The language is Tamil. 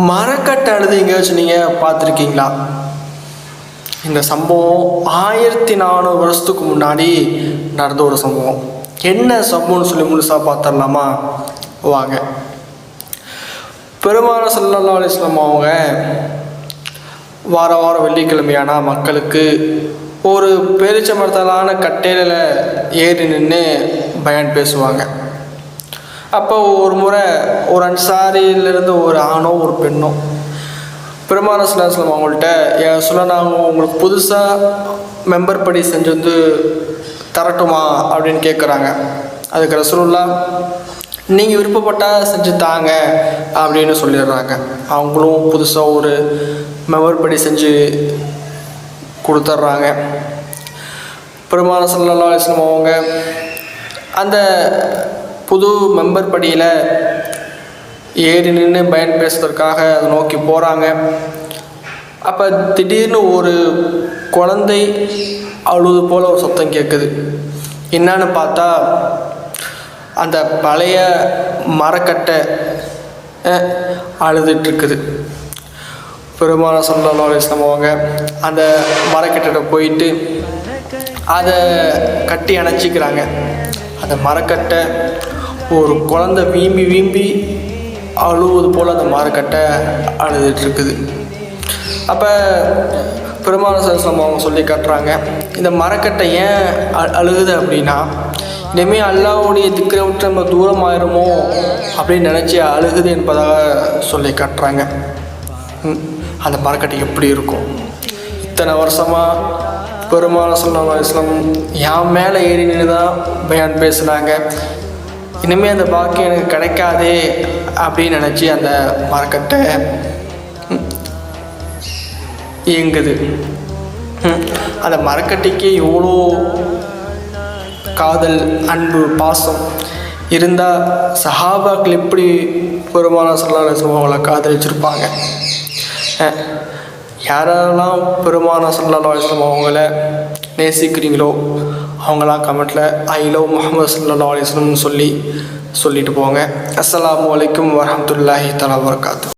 மரக்கட்டை அழுது எங்கேயாச்சும் நீங்கள் பார்த்துருக்கீங்களா? இந்த சம்பவம் 1400 வருஷத்துக்கு முன்னாடி நடந்த ஒரு சம்பவம். என்ன சம்பவம்னு சொல்லி முழுசாக பார்த்துடலாமா? வாங்க. பெருமானார் ஸல்லல்லாஹு அலைஹி வஸல்லம் அவங்க வாரம் வெள்ளிக்கிழமையானா மக்களுக்கு ஒரு பேரிச்ச மரத்தாலான கட்டையில் ஏறி நின்று பயான் பேசுவாங்க. அப்போ ஒரு முறை ஒரு அன்சாரியிலேருந்து ஒரு ஆணோ ஒரு பெண்ணோ பெருமானார் ஸல்லல்லாஹு அலைஹி வஸல்லம் அவங்கள்ட்ட சொல்ல, நாங்கள் உங்களுக்கு புதுசாக மெம்பர் படி செஞ்சு வந்து தரட்டுமா அப்படின்னு கேட்குறாங்க. அதுக்கு ரசூலுல்லாஹ் நீங்கள் விருப்பப்பட்டால் செஞ்சு தாங்க அப்படின்னு சொல்லிடுறாங்க. அவங்களும் புதுசாக ஒரு மெம்பர் படி செஞ்சு கொடுத்துட்றாங்க. பெருமானார் ஸல்லல்லாஹு அலைஹி வஸல்லம் அவங்க அந்த புது மெம்பர் படியில் ஏறி நின்று பயன் பேசுவதற்காக அதை நோக்கி போகிறாங்க. அப்போ திடீர்னு ஒரு குழந்தை அழுது போல் ஒரு சத்தம் கேட்குது. என்னான்னு பார்த்தா அந்த பழைய மரக்கட்டை அழுதுட்டுருக்குது. பெருமானார் ஸல்லல்லாஹு அலைஹி வஸல்லம் அவங்க அந்த மரக்கட்டை போயிட்டு அதை கட்டி அணைச்சிக்கிறாங்க. அந்த மரக்கட்டை ஒரு குழந்தை வீம்பி அழுவது போல் அந்த மரக்கட்டை அழுதுட்டுருக்குது. அப்போ பெருமானார் ஸல்லல்லாஹு அலைஹி வஸல்லம் அவங்க சொல்லி காட்டுறாங்க, இந்த மரக்கட்டை ஏன் அழுகுது அப்படின்னா, இனிமேல் அல்லாஹ்வுடைய திக்ரை விட்டு நம்ம தூரம் ஆயிருமோ அப்படின்னு நினச்சி அழுகுது என்பதாக சொல்லி காட்டுறாங்க. அந்த மரக்கட்டை எப்படி இருக்கும்? இத்தனை வருஷமாக பெருமானார் ஸல்லல்லாஹு அலைஹி வஸல்லம் என் மேலே ஏறி நின்று தான் பயான் பேசுனாங்க, இனிமேல் அந்த பாக்கியம் எனக்கு கிடைக்காதே அப்படின்னு நினச்சி அந்த மரக்கட்டை இயங்குது. அந்த மரக்கட்டைக்கு எவ்வளோ காதல், அன்பு, பாசம் இருந்தால் சஹாபாக்கள் எப்படி பெருமானார் ஸல்லல்லாஹு அலைஹி வஸல்லம் அவங்கள காதலிச்சிருப்பாங்க. யாரெல்லாம் பெருமானார் ஸல்லல்லாஹு அலைஹி வஸல்லம் அவங்கள நேசிக்கிறீங்களோ அவங்களாம் கமெண்ட்டில் ஐ லவ் முஹம்மது ஸல்லல்லாஹு அலைஹி வஸல்லம் சொல்லிட்டு போங்க. அஸ்ஸலாமு அலைக்கும் வரஹ்மத்துல்லாஹி தஆலா வபரகாத்துஹு.